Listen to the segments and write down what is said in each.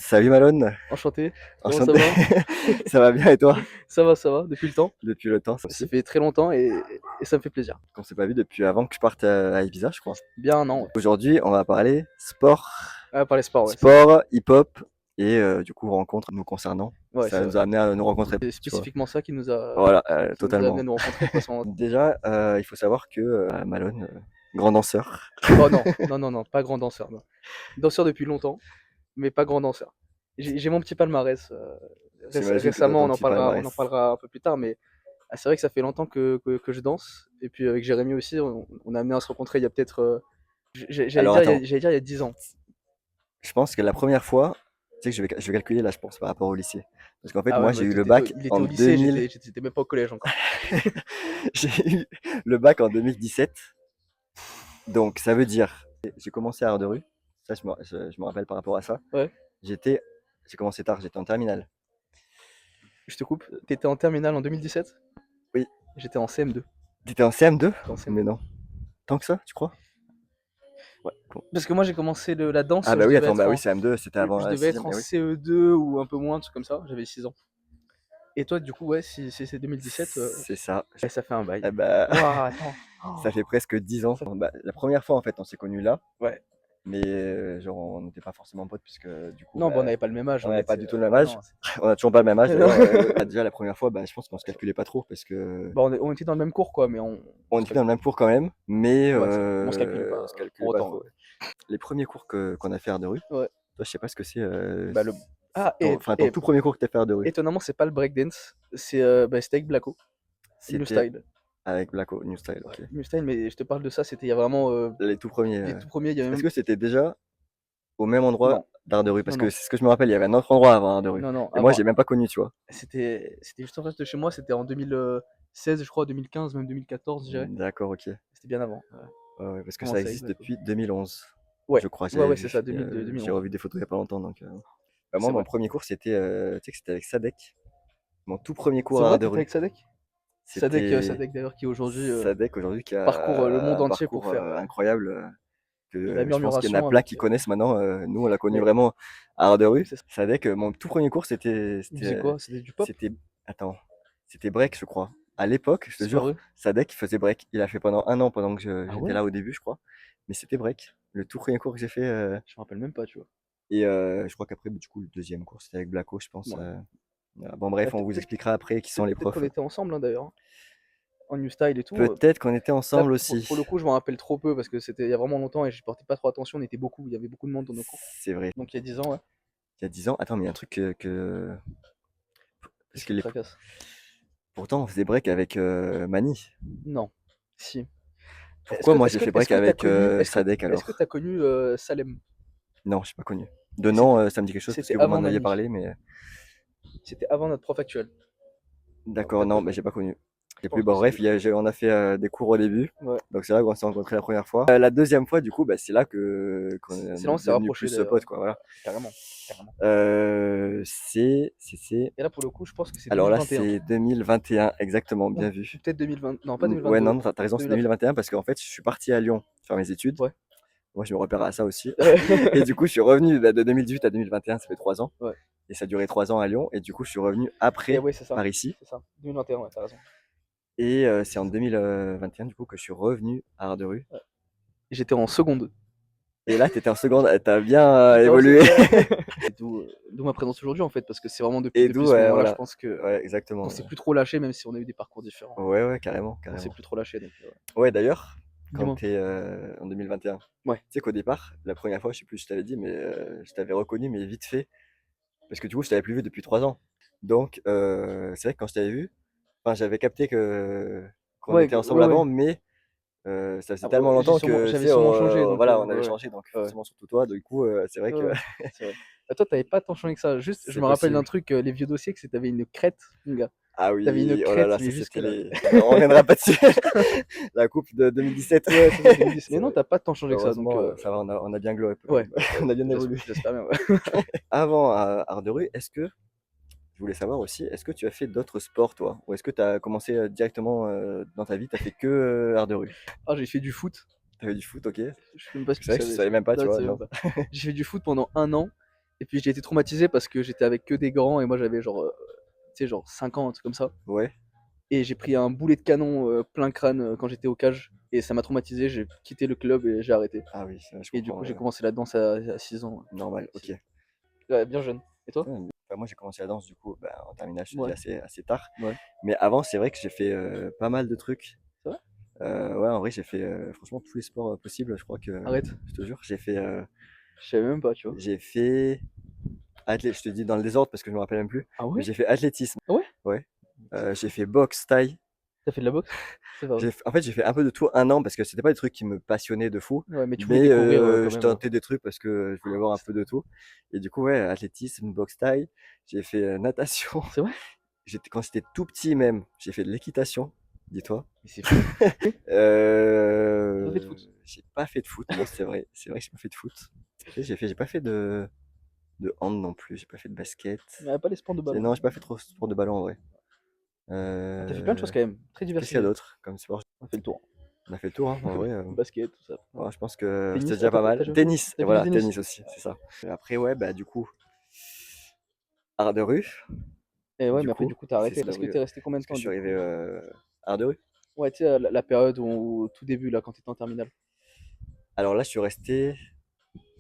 Salut Malone, Enchanté, comment ça enchanté. va? Ça va bien et toi? Ça va, depuis le temps. Depuis le temps, ça Ça aussi. fait très longtemps et ça me fait plaisir. Qu'on s'est pas vu depuis avant que je parte à Ibiza, je crois. Bien un an, ouais. Aujourd'hui, on va parler sport, Ah, par les sports, ouais, c'est vrai. sport, hip-hop et du coup rencontres nous concernant. Ouais, c'est Ça vrai. nous a amené à nous rencontrer, C'est tu vois. spécifiquement ça Voilà, qui nous a amené à totalement. nous rencontrer, de toute façon. Déjà, il faut savoir que Malone, grand danseur. Oh non, non, non, non, pas grand danseur, non. Danseur depuis longtemps, mais pas grand danseur. J'ai mon petit palmarès. J'imagine que t'as Récemment, ton petit on en palmarès. parlera un peu plus tard, mais c'est vrai que ça fait longtemps que je danse. Et puis avec Jérémy aussi, on a amené à se rencontrer il y a peut-être, Alors attends, j'allais dire il y a 10 ans. je pense que la première fois, tu sais que je vais calculer là, je pense, par rapport au lycée. Parce qu'en fait, Ah moi, ouais, j'ai mais eu le toi, bac il était en au lycée, 2000. j'étais même pas au collège encore. J'ai eu le bac en 2017. Donc, ça veut dire, j'ai commencé à art de rue. Ça, je me rappelle par rapport à ça. Ouais. J'étais, j'ai commencé tard, j'étais en terminale. Je te coupe. T'étais en terminale en 2017. Oui, J'étais en CM2. t'étais en CM2? J'étais en Mais CM2. non. Tant que ça, tu crois? Ouais. Bon. Parce que moi j'ai commencé la danse, Ah bah oui, attends, bah oui, CM2, c'était avant je la devais 6ème, être en mais oui. CE2 ou un peu moins, un truc comme ça. J'avais 6 ans. Et toi, du coup, ouais, si c'est 2017, C'est ça. ouais, ça fait un bail. Ah bah, Waouh, attends. ça Oh, fait presque 10 ans. ça- Bah, la première fois, en fait, on s'est connus là. Ouais. Mais genre, on n'était pas forcément potes, puisque du coup, Non, bah, on bah, n'avait pas le même âge, on on n'avait pas était. du tout le même Ouais, âge. non. On a toujours pas le même âge Non. d'ailleurs. Ah, déjà, la première fois, bah, je pense qu'on se calculait pas trop, parce que Bah, on était dans le même cours, quoi, mais on se était dans le calculait même pas. cours quand même, mais Ouais, c'est vrai. Mais on se calculait on se pas pour calculait pas autant. trop. Ouais. Les premiers cours qu'on a fait art de rue, Ouais. toi, je sais pas ce que c'est, Bah, Ah, ton tout premier cours que tu as fait art de rue. étonnamment, c'est pas le breakdance. C'était avec Blacko. New C'était Style. avec Blacko, New Style, Ouais, ok. New Style, mais je te parle de ça, c'était il y a vraiment Les tout premiers. les tout premiers, il y avait Est-ce même. que c'était déjà au même endroit Non, d'art de rue? non, Parce que non, c'est ce que je me rappelle, il y avait un autre endroit avant art de rue. non, non, Et moi, avant, j'ai même pas connu, tu vois. c'était juste en face de chez moi, c'était en 2016, je crois, 2015, même 2014, je dirais. D'accord, ok. C'était bien avant. Ouais, ouais, parce que ça Commencé avec existe Blacko. depuis 2011, Ouais, je crois, ouais, j'avais ouais, c'est vu. ça, 2002, J'ai 2011, ouais. revu des photos il y a pas longtemps. Donc, bah, moi, C'est mon vrai. premier cours, c'était tu sais que c'était avec Sadek. Mon tout premier C'est cours à vrai, art de t'étais rue. avec Sadek? C'était Sadek d'ailleurs, qui aujourd'hui Sadek aujourd'hui qui parcourt le a monde un entier pour parcours faire incroyable. Que la je pense qu'il y en a murmuration plein avec. qui connaissent maintenant. Nous, on l'a connu Ouais, vraiment à art de rue. c'est ça. Sadek, mon tout premier cours, Il faisait quoi? C'était du pop? c'était, attends, c'était break, je crois. À l'époque, je te C'est pas jure, vrai? Sadek il faisait break. Il a fait pendant un an pendant que Ah j'étais ouais? là au début, je crois. Mais c'était break. Le tout premier cours que j'ai fait. Je me rappelle même pas, tu vois. Et je crois qu'après, du coup, le deuxième cours, c'était avec Blacko, je pense. Ouais. Voilà. Bon, Bah, bref, on vous expliquera après qui sont les peut-être qu'on profs. était ensemble, hein, d'ailleurs, hein, en New Style et tout. Peut-être qu'on était Ça, ensemble aussi. pour le coup, je m'en rappelle trop peu parce que c'était il y a vraiment longtemps et je portais pas trop attention. On était beaucoup, il y avait beaucoup de monde dans nos cours. C'est vrai. Donc il y a 10 ans, ouais. Il y a 10 ans. Attends, mais il y a un truc parce Qu'est-ce que qui te tracasse? pourtant, on faisait break avec Mani. Non. Si. Pourquoi moi j'ai fait break avec Sadek Est-ce que alors? t'as connu Salem? Non, j'ai pas connu. De nom, C'était, ça me dit quelque chose parce c'était que vous avant m'en aviez Mani. parlé, mais C'était avant notre prof actuel. d'accord, Peut-être non, pas mais connu. j'ai pas connu. Je Et puis pense que bon, c'était. bref, on a fait des cours au début, Ouais. donc c'est là qu'on s'est rencontrés la première fois. La deuxième fois, du coup, bah, c'est là qu'on C'est est là on s'est devenus rapprochés plus d'ailleurs. potes, quoi, voilà. Carrément. Carrément. C'est. Et là, pour le coup, je pense que c'est Alors là, 2021. c'est 2021, exactement, Ou bien vu. peut-être 2020. Non, pas Ouais, 2022. non, t'as raison, c'est 2021. 2021 parce qu'en fait, je suis parti à Lyon faire mes études. Ouais. Moi, je me repère à ça aussi. Et du coup, je suis revenu bah, de 2018 à 2021, ça fait 3 ans. Ouais. Et ça a duré 3 ans à Lyon. Et du coup, je suis revenu Et après ouais, c'est ça. par ici. C'est ça. 2021, ouais, t'as raison. Et c'est en C'est ça. 2021, du coup, que je suis revenu à Art de Rue. Ouais. J'étais en seconde. Et là, t'étais en seconde, t'as bien J'étais en évolué. seconde. D'où ma présence aujourd'hui, en fait, parce que c'est vraiment Et depuis d'où, ce ouais, moment-là, je voilà. pense que Ouais, on exactement. s'est plus trop lâché, même si on a eu des parcours différents. Ouais, ouais, carrément, On s'est carrément. plus trop lâché. Donc, ouais. Ouais, d'ailleurs, quand Dis-moi. t'es en 2021, tu Ouais. sais qu'au départ, la première fois, je sais plus si je t'avais dit, mais je t'avais reconnu, mais vite fait. Parce que du coup, je t'avais plus vu depuis 3 ans. Donc, c'est vrai que quand je t'avais vu, enfin, j'avais capté qu'on Ouais, était ensemble ouais, ouais. avant, mais ça faisait Ah, bah, tellement longtemps que, tu j'avais sais, sûrement changé, donc voilà, on avait ouais, ouais. changé, donc Ouais, forcément, surtout toi, du coup, c'est vrai ouais, que ouais, c'est vrai. Bah, toi, t'avais pas tant changé que ça. Juste, je c'est me rappelle d'un possible. truc, les vieux dossiers, que t'avais une crête, mon gars. Ah T'avais une oui, oh là crête, là, mais ça jusque c'était là. les. On reviendra pas dessus. La coupe de 2017. Ouais, c'est ça, 2010. Mais C'est non, vrai. t'as pas tant changé que ça, donc Heureusement, ça va, on a bien glow up. ouais, On a bien évolué. j'espère bien. Ouais. Avant Art de rue, je voulais savoir aussi, est-ce que tu as fait d'autres sports, toi? Ou est-ce que tu as commencé directement dans ta vie, tu as fait que art de rue? Ah, j'ai fait du foot. Tu as fait du foot, ok? Je sais même pas si tu C'est vrai que je savais savais ça. même pas, tu Non, tu vois, savais même non. pas. J'ai fait du foot pendant un an. Et puis j'ai été traumatisé parce que j'étais avec que des grands et moi j'avais genre, tu sais, genre 5 ans, un truc comme ça. Ouais. Et j'ai pris un boulet de canon plein crâne quand j'étais au cage. Et ça m'a traumatisé, j'ai quitté le club et j'ai arrêté. Ah oui, je Et du comprends, coup, j'ai commencé la danse à 6 ans. normal, ok. Ouais, bien jeune. Et toi? Enfin, moi, j'ai commencé la danse, du coup, bah, en terminale, je te dis Ouais, assez tard. ouais. Mais avant, c'est vrai que j'ai fait pas mal de trucs. C'est vrai? Ouais, en vrai, j'ai fait franchement tous les sports possibles, je crois que, Arrête. je te jure, Je savais même pas, tu vois. j'ai fait, je te dis dans le désordre parce que je me rappelle même plus, Ah mais ouais? j'ai fait athlétisme, Ah ouais? ouais. J'ai fait boxe, taille. T'as fait de la boxe? C'est pas vrai. En fait, j'ai fait un peu de tout un an parce que c'était pas des trucs qui me passionnaient de fou, Ouais, mais tu voulais mais découvrir quand je même. tentais des trucs parce que je voulais voir un peu de tout. Et du coup, ouais, athlétisme, boxe, taille. J'ai fait natation. C'est vrai? Quand j'étais tout petit même, j'ai fait de l'équitation, dis-toi. Mais c'est fou. T'as pas fait de foot? J'ai pas fait de foot, non, c'est vrai. C'est vrai que j'ai pas fait de foot. J'ai pas fait de hand non plus, j'ai pas fait de basket. Mais pas les sports de ballon. Non, j'ai pas fait trop de sport de ballon en vrai. Ah, t'as fait plein de choses Euh, quand même. Très Qu'est-ce qu'il y a diversifié. d'autre comme sport? On a fait le tour. On a fait le tour, hein, en vrai. Basket, tout ça. Ouais, je pense que c'était Tennis. Ah, déjà pas t'as mal. déjà fait? Tennis, T'as et fait du voilà, tennis? tennis aussi, c'est ça. Et après, ouais, bah du coup, art de rue, Et ouais, du mais après, coup, du coup, t'as c'est arrêté ça, parce que oui. t'es resté combien de Parce que temps je suis du arrivé coup? art de rue. Ouais, tu sais, la période au tout début, là, quand t'étais en terminale. Alors là, je suis resté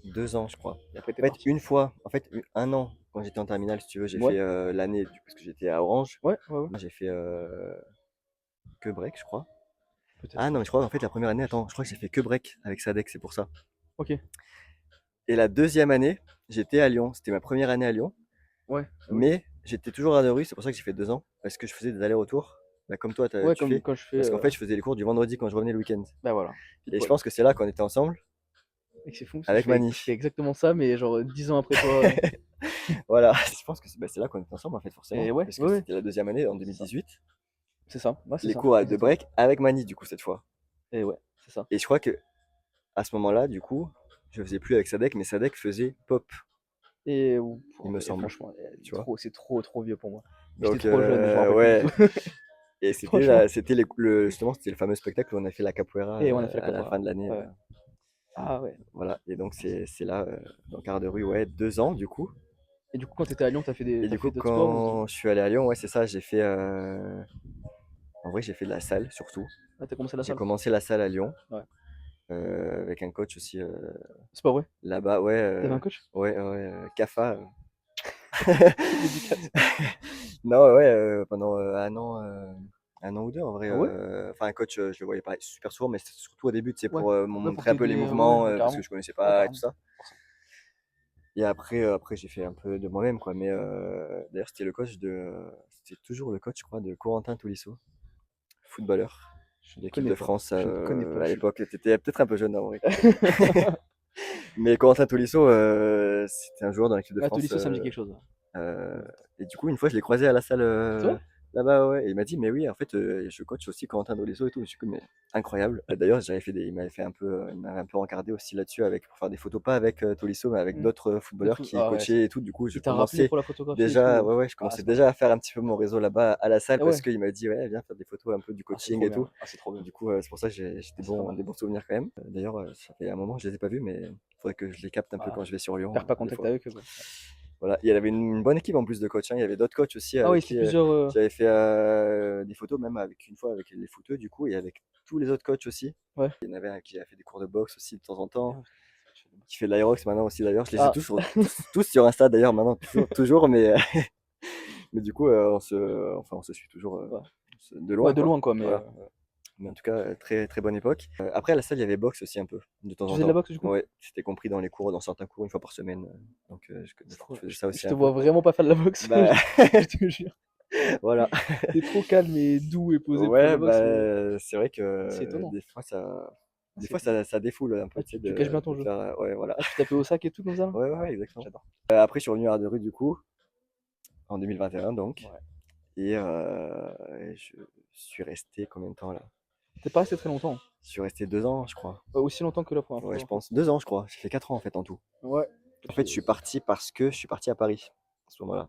2 ans, je crois. Et après, En t'es fait, parti. un an, quand j'étais en terminale, si tu veux, j'ai Ouais, fait l'année, parce que j'étais à Orange. ouais, ouais, ouais. Moi, j'ai fait que break, je crois. Peut-être. Ah non, mais je crois, en fait, la première année, attends, je crois que j'ai fait que break avec Sadek, c'est pour ça. Ok. Et la deuxième année, j'étais à Lyon. C'était ma première année à Lyon. Ouais, ah oui. Mais j'étais toujours art de rue, c'est pour ça que j'ai fait 2 ans. Parce que je faisais des allers-retours, bah, comme toi, Ouais, tu comme fais. quand je fais. Parce qu'en fait, je faisais les cours du vendredi quand je revenais le week-end. Bah voilà, pile Et je poil. pense que c'est là qu'on était ensemble, Et que c'est fou parce que avec Mani. je fais exactement ça, mais genre 10 ans après toi. Voilà, je pense que c'est là qu'on était ensemble, en fait, Et forcément. ouais, Parce que ouais, ouais. c'était la deuxième année, en C'est ça. 2018. C'est ça. Ouais, c'est Les ça. cours de Exactement. break avec Mani, du coup, cette fois. Et ouais, c'est ça. Et je crois que à ce moment-là, du coup, je faisais plus avec Sadek, mais Sadek faisait pop, Et, il me et semble. franchement, Tu vois. c'est trop vieux pour moi. J'étais Donc, trop jeune, je me rappelle plus du tout. ouais. Et Franchement. justement, c'était le fameux spectacle où on a fait la capoeira Et on a fait la à la capoeira. fin de l'année. Ouais, ouais. Ah ouais. Voilà. Et donc, c'est là, dans quart de rue, ouais, 2 ans, du coup. Et du coup, quand t'étais à Lyon, Et t'as du coup, fait d'autres sports ou... quand je suis allé à Lyon, ouais, c'est ça, j'ai fait. En vrai, j'ai fait de la salle, surtout. Ah, t'as commencé la J'ai salle? commencé la salle à Lyon, Ouais. avec un coach aussi C'est pas vrai? là-bas, ouais. T'avais un coach? Ouais, ouais, Kafa. Dédicace. Non, ouais, pendant un an ou deux, en vrai. Ah ouais? Enfin, un coach, je le voyais pas super souvent, mais c'était surtout au début, tu sais, Ouais. pour me Ouais, pour montrer un peu les t'aider, ouais, mouvements, ouais, parce que carrément. je connaissais Ouais, pas et tout carrément. ça. Et après, j'ai fait un peu de moi-même, quoi. Mais d'ailleurs, c'était toujours le coach, je crois, de Corentin Tolisso, footballeur Je de ne l'équipe connais de pas. France Je ne connais pas. à l'époque. T'étais peut-être un peu jeune, en vrai. Mais Corentin Tolisso, c'était un joueur dans l'équipe de Ah, France. Tolisso, ça me dit quelque chose. Euh, et du coup, une fois, je l'ai croisé à la salle C'est vrai? là-bas, ouais. Et il m'a dit, mais oui, en fait, je coach aussi Corentin Tolisso et tout. Je suis comme, mais incroyable. D'ailleurs, il m'avait fait un peu, il m'avait un peu encardé aussi là-dessus pour faire des photos, pas avec Tolisso, mais avec Hmm. d'autres footballeurs qui Ah ouais, coachaient et tout. Du coup, je il t'a rappelé commençais pour la photographie et déjà, tout. ouais, ouais, je Ah, commençais c'est trop bien. déjà à faire un petit peu mon réseau là-bas à la salle Ah parce ouais. qu'il m'a dit, ouais, viens faire des photos un peu du Ah, c'est coaching trop et bien. tout. Ah, c'est trop bien. Du coup, c'est pour ça que j'ai Ah, c'est pas mal. des bons souvenirs quand même. D'ailleurs, ça fait un moment que je les ai pas vus, mais il faudrait que je les capte un peu Ah, quand je vais sur Lyon, perds pas des contact fois. avec eux, quoi. Voilà, il y avait une bonne équipe en plus de coachs, hein. Il y avait d'autres coachs aussi Ah oui, avec c'était qui plusieurs. j'avais fait des photos, même une fois avec les footeux du coup, et avec tous les autres coachs aussi. Ouais. Il y en avait un qui a fait des cours de boxe aussi de temps en temps, Bien. qui fait de l'aérox maintenant aussi d'ailleurs. Je les ai Ah, tous sur Insta d'ailleurs maintenant, toujours, mais, mais du coup, on se suit toujours ouais. de Ouais, loin, de quoi. loin, quoi, mais Voilà. Mais en tout cas, très très bonne époque. Après, à la salle, il y avait boxe aussi un peu, de temps tu en faisais de la temps. boxe, du coup? Ouais, c'était compris dans les cours, dans certains cours, une fois par semaine. Donc, je faisais ça Je aussi te un peu. vois vraiment pas faire de la boxe, Bah, je te jure. voilà. T'es trop calme et doux et posé pour faire de Ouais, la boxe, mais bah, c'est vrai c'est que étonnant. Ah, des c'est fois étonnant. ça défoule un peu, Ah, tu sais, tu caches bien de ton jeu. faire, ouais, voilà. Ah, tu tapais au sac et tout comme ça, là? Ouais, ouais, ouais, exactement. J'adore. Après, je suis revenu à de rue, du coup, en 2021, donc, Ouais. et je suis resté combien de temps là? T'es pas resté très longtemps, hein. Je suis resté 2 ans, je crois. Aussi longtemps que la première Ouais, fois. je pense. 2 ans, je crois. J'ai fait 4 ans en fait en tout. Ouais. En fait, je suis parti parce que je suis parti à Paris à ce moment-là.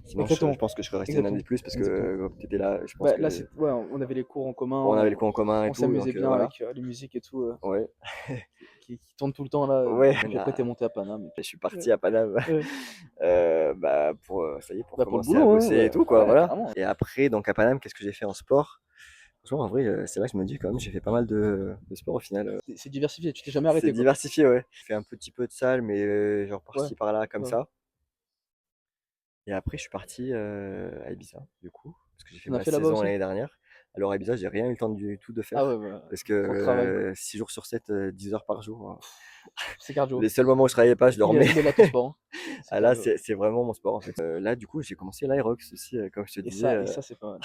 Sinon, je Exactement, pense que je serais resté une année de plus parce exactement. que tu étais là, je pense Bah, que là, ouais, on avait les cours en commun, on avait les cours en commun et on tout, s'amusait donc bien voilà. avec les musiques et tout, Ouais, qui tournent tout le temps là. ouais. Puis après, t'es monté à Paname. Et Je puis... suis Ouais, parti à Paname ouais. bah, pour, ça y est, pour Bah, pour le commencer à boulot, hein, bosser et ouais, tout, quoi, ouais, voilà. carrément. Et après, donc à Paname, qu'est-ce que j'ai fait en sport? Franchement, en vrai, c'est là que je me dis quand même, j'ai fait pas mal de sport au final. C'est diversifié, tu t'es jamais C'est arrêté, quoi. diversifié, ouais. Je fais un petit peu de salle, mais genre Ouais, par-ci par-là, comme ouais. ça. Et après, je suis parti à Ibiza, du coup, parce que j'ai fait T'en as ma fait là-bas saison aussi? l'année dernière. Alors à Ibiza, j'ai rien eu le temps du tout de Ah ouais, faire, bah, parce que trop de travail, quoi. 6 jours sur 7, 10 heures par jour, hein. C'est cardio. Les seuls moments où je travaillais pas, je dormais. Il est là ton sport, hein. C'est Ah là, cardio. c'est vraiment mon sport en fait. Là, du coup, j'ai commencé l'Aerox aussi, comme je te disais, Et ça, c'est pas mal.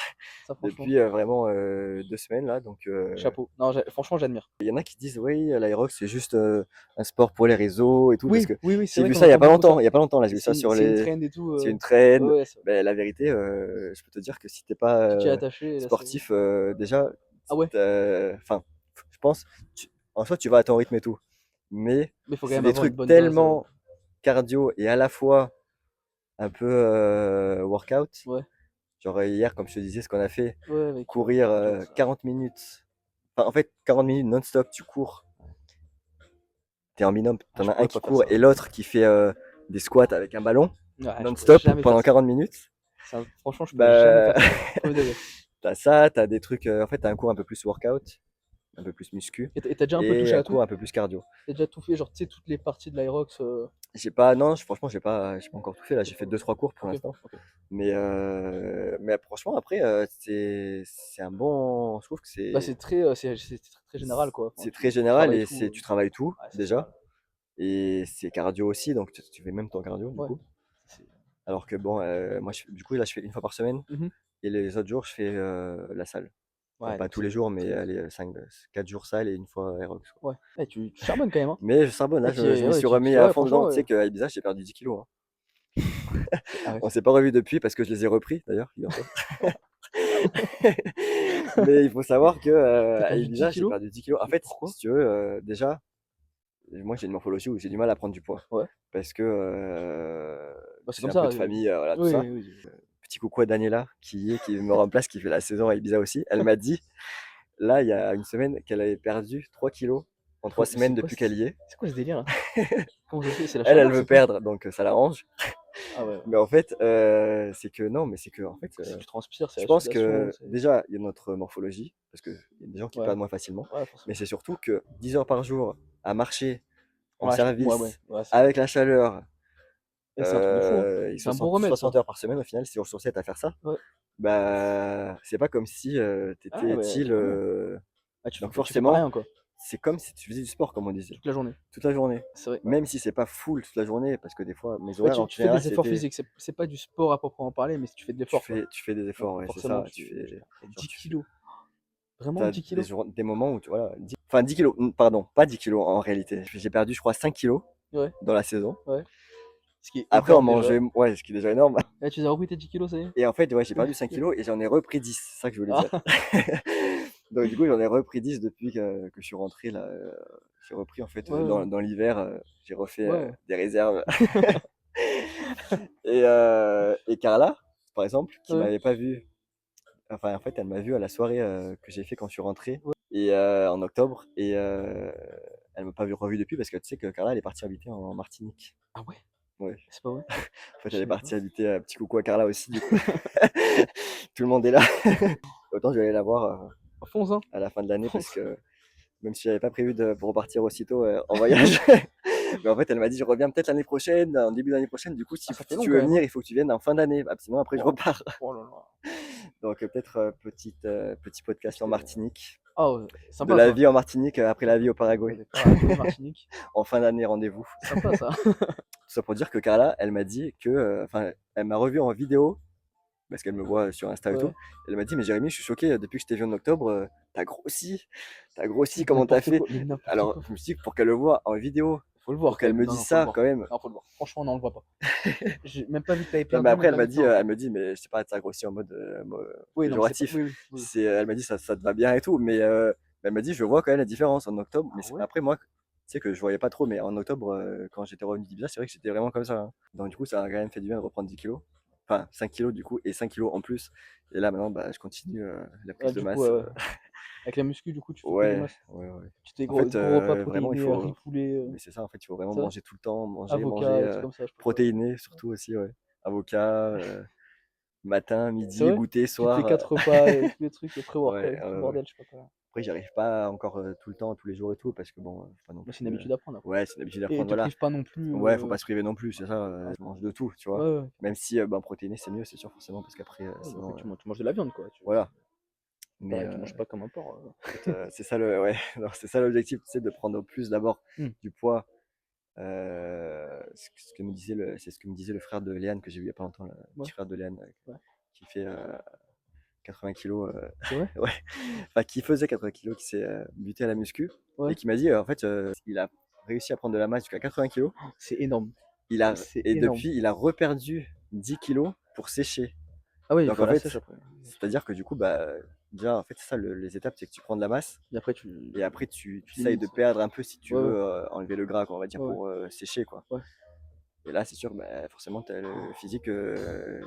Ça, franchement, depuis vraiment 2 semaines là. Donc, chapeau. Non, franchement, j'admire. il y en a qui disent, oui, l'Aerox, c'est juste un sport pour les réseaux et tout, parce Oui, que oui, oui, c'est j'ai vrai vu qu'on ça il y a entend pas beaucoup longtemps. ça. Il y a pas longtemps, là, j'ai vu ça sur C'est une les. trend et tout. C'est une Ouais, trend. ouais, Ben, la vérité, je peux te dire que si t'es pas tu t'y es attaché, là, c'est. sportif, déjà, Ah ouais, enfin, je pense, en soi, tu vas à ton rythme et tout. Mais mais faut quand c'est même des avoir une trucs bonne base. tellement cardio et à la fois un peu workout. Ouais, Genre hier, comme je te disais, ce qu'on a fait, ouais, avec courir cardio, ça. 40 minutes. Enfin, en fait, 40 minutes non-stop, tu cours. T'es en binôme, Ah, t'en je as un pourrais qui pas faire court ça. et l'autre qui fait des squats avec un ballon Ouais, je pourrais non-stop jamais faire pendant ça. 40 minutes. Ça, franchement, je pourrais jamais Bah, faire ça. Premier degré. t'as ça, t'as des trucs. En fait, t'as un cours un peu plus workout, un peu plus muscu, Et t'as déjà un peu et touché un à tout? cours un peu plus cardio. T'as déjà tout fait, genre, tu sais, toutes les parties de l'Aerox. J'ai pas, non, franchement, j'ai pas encore tout fait là. J'ai fait 2-3 cours pour Ok, l'instant. ok. Mais franchement, après, c'est un bon. Je trouve que Bah, c'est c'est très, très général, quoi. Enfin, c'est très tu général travailles et tout. tu travailles tout Ouais, ça, c'est déjà. mal. Et c'est cardio aussi, donc tu fais même ton cardio du Ouais. coup. C'est- Alors que bon, moi, du coup, là, je fais une fois par semaine Mhm. et les autres jours, je fais la salle. Enfin, Ouais, pas donc tous les jours, mais très. allez, 4 jours salle et une fois aerox, quoi. Ouais. Eh, tu charbonnes quand même, hein. Mais je charbonne, là, Eh, je m'y ouais, suis remis à ouais, fond franchement, dedans. Tu sais ouais. qu'à Ibiza, j'ai perdu 10 kilos, hein. Arrête. On s'est pas revu depuis parce que je les ai repris, d'ailleurs, figure-toi. Mais il faut savoir que T'as à perdu 10 Ibiza, j'ai kilos? perdu 10 kilos. En Mais fait, pourquoi? si tu veux, déjà, moi, j'ai une morphologie où j'ai du mal à prendre du poids. Ouais. Parce que Bah, c'est j'ai comme un peu ça. de famille, voilà, tout Oui, ça. oui. Petit coucou à Daniela qui me remplace, qui fait la saison à Ibiza aussi. Elle m'a dit, là, il y a une semaine, qu'elle avait perdu 3 kilos en 3 C'est semaines quoi, depuis qu'elle y est. c'est quoi ce délire là? Comment ça se fait? C'est la Elle chaleur, veut c'est quoi? perdre, donc ça l'arrange. Ah ouais, Mais en fait, c'est que non, mais c'est que en fait, c'est que tu transpires, c'est je la pense sudation, que c'est. déjà, il y a notre morphologie, parce qu'il y a des gens qui Ouais, perdent moins facilement, ouais, mais forcément. c'est surtout que 10 heures par jour à marcher en Ouais, ouais, service, ouais, avec la chaleur, et c'est un truc de fou, hein. et C'est un bon remède, 60 ça. heures par semaine au final, 6 jours sur 7 à faire ça, Ouais. bah, c'est pas comme si Ah t'étais ouais, chill. carrément. Ah, Donc tu fais pas forcément, rien, quoi, c'est comme si tu faisais du sport, comme on disait, toute la journée. toute la journée. C'est vrai. Même si c'est pas full toute la journée, parce que des fois, mes Bah, horaires en tu fais général, des efforts c'était. physiques, c'est pas du sport à proprement parler, mais tu fais de l'effort, quoi. Tu fais des Donc efforts, ouais, c'est forcément, ça. tu et Genre, 10 kilos. Vraiment t'as 10 kilos? des moments où, voilà, enfin 10 kilos, pardon, pas 10 kilos en réalité. J'ai perdu, je crois, 5 kilos Ouais, dans la saison. ouais. Ce qui est Après, on énorme déjà. mangeait, ouais, ce qui est déjà énorme. Eh, tu les as repris tes 10 kilos, ça y est? Et en fait, ouais, j'ai perdu 5 kilos et j'en ai repris 10, c'est ça que je voulais dire. Ah! Donc, du coup, j'en ai repris 10 depuis que je suis rentré là. J'ai repris en fait Ouais, ouais, dans l'hiver, j'ai refait ouais. des réserves. Et Carla, par exemple, qui Ouais, m'avait pas vu, enfin, en fait, elle m'a vu à la soirée que j'ai fait quand je suis rentré ouais. et en octobre. Et elle m'a pas revu depuis parce que tu sais que Carla, elle est partie habiter en Martinique. Ah ouais? Ouais. C'est pas vrai? En fait, Je elle est savais pas. partie habiter, petit coucou à Carla aussi, du coup. Tout le monde est là. Autant je vais aller la voir Fonce, hein, à la fin de l'année parce fonce. que même si j'avais pas prévu de pour repartir aussitôt en voyage, mais en fait, elle m'a dit je reviens peut-être l'année prochaine, en début d'année prochaine. Du coup, Ah, ça fait si long tu quand veux même, hein. venir, il faut que tu viennes en fin d'année. Bah, sinon, après, je Oh, repars. oh là là. Donc, peut-être petit podcast en Petite, Martinique, ah ouais, de sympa la ça. vie en Martinique après la vie au Ouais, Paraguay. le Paraguay, Martinique, En fin d'année, rendez-vous. sympa ça. Tout ça pour dire que Carla, elle m'a dit que, enfin, elle m'a revu en vidéo parce qu'elle me voit sur Insta et tout. Ouais, Elle m'a dit, mais Jérémy, je suis choqué, depuis que je t'ai vu en octobre, t'as grossi, c'est comment t'as n'importe fait? quoi, mais n'importe Alors, quoi. je me suis dit, pour qu'elle le voit en vidéo, Faut le pour voir quand qu'elle même. me Non, dise non, faut le ça, voir. quand même. Non, faut le voir. Franchement, non, on le voit pas. J'ai même pas vu que t'avais Non, mais perdu, après, même pas vu que non. elle me dit, mais je sais pas, t'as grossi en mode Oui, non, mais c'est pas. péjoratif. Oui, oui, oui. Elle m'a dit, ça te va bien et tout, mais elle m'a dit, je vois quand même la différence en octobre. Mais Ah ouais? après, moi, tu sais que je voyais pas trop, mais en octobre, quand j'étais revenu d'Ibiza, c'est vrai que j'étais vraiment comme ça, hein. Donc, du coup, ça a quand même fait du bien de reprendre 10 kilos. enfin 5 kilos du coup, et 5 kilos en plus. Et là maintenant, bah, je continue la prise de Du coup, masse. avec la muscu, du coup, tu fais plus de Ouais, masse. ouais, ouais. Tu fais En fait, gros repas vraiment, il protéinés, riz, faut. poulet, Mais c'est ça, en fait, il faut vraiment c'est ça? manger tout le temps, manger, manger, Avocat, des trucs comme ça, je pense, ouais. protéiné surtout aussi, ouais. Avocat, matin, C'est midi, vrai? goûter, Tu te fais soir. 4 repas, tous les trucs, Ouais, pré-workout, tout le ouais, ouais. bordel, je sais pas quoi. Après, j'y arrive pas encore tout le temps, tous les jours et tout, parce que bon, faut pas non Mais c'est une plus. habitude à prendre après. Ouais, c'est une habitude à Et prendre, te voilà. prive pas non plus, Ouais, faut pas se priver non plus, c'est ça. ah, Je mange de tout, tu ouais, vois. ouais. Même si, ben, protéiné, c'est mieux, c'est sûr, forcément, parce qu'après, Ouais, bah, sinon, tu manges de la viande, quoi. voilà. Mais Tu manges pas comme un porc. écoute, c'est ça le, ouais, non, c'est ça l'objectif, c'est de prendre au plus d'abord Mmh. du poids. Ce que me disait c'est ce que me disait le frère de Léane que j'ai vu il y a pas longtemps, le Ouais, petit frère de Léane, ouais. qui fait 80 kilos, C'est vrai? ouais, enfin qui faisait 80 kilos, qui s'est buté à la muscu, et Ouais. qui m'a dit en fait, il a réussi à prendre de la masse jusqu'à 80 kilos. C'est énorme. C'est Et énorme. depuis, il a reperdu 10 kilos pour sécher. Ah oui, il Donc faut en la fait, sèche après. c'est-à-dire que du coup, bah, déjà, en fait, c'est ça les étapes, c'est que tu prends de la masse, Et après, et après, tu tu essayes de limites. perdre un peu si tu Ouais, ouais, veux enlever le gras, quoi, on va dire, ouais, ouais. pour sécher, quoi. Ouais. Et là, c'est sûr, bah, forcément, tu as le physique,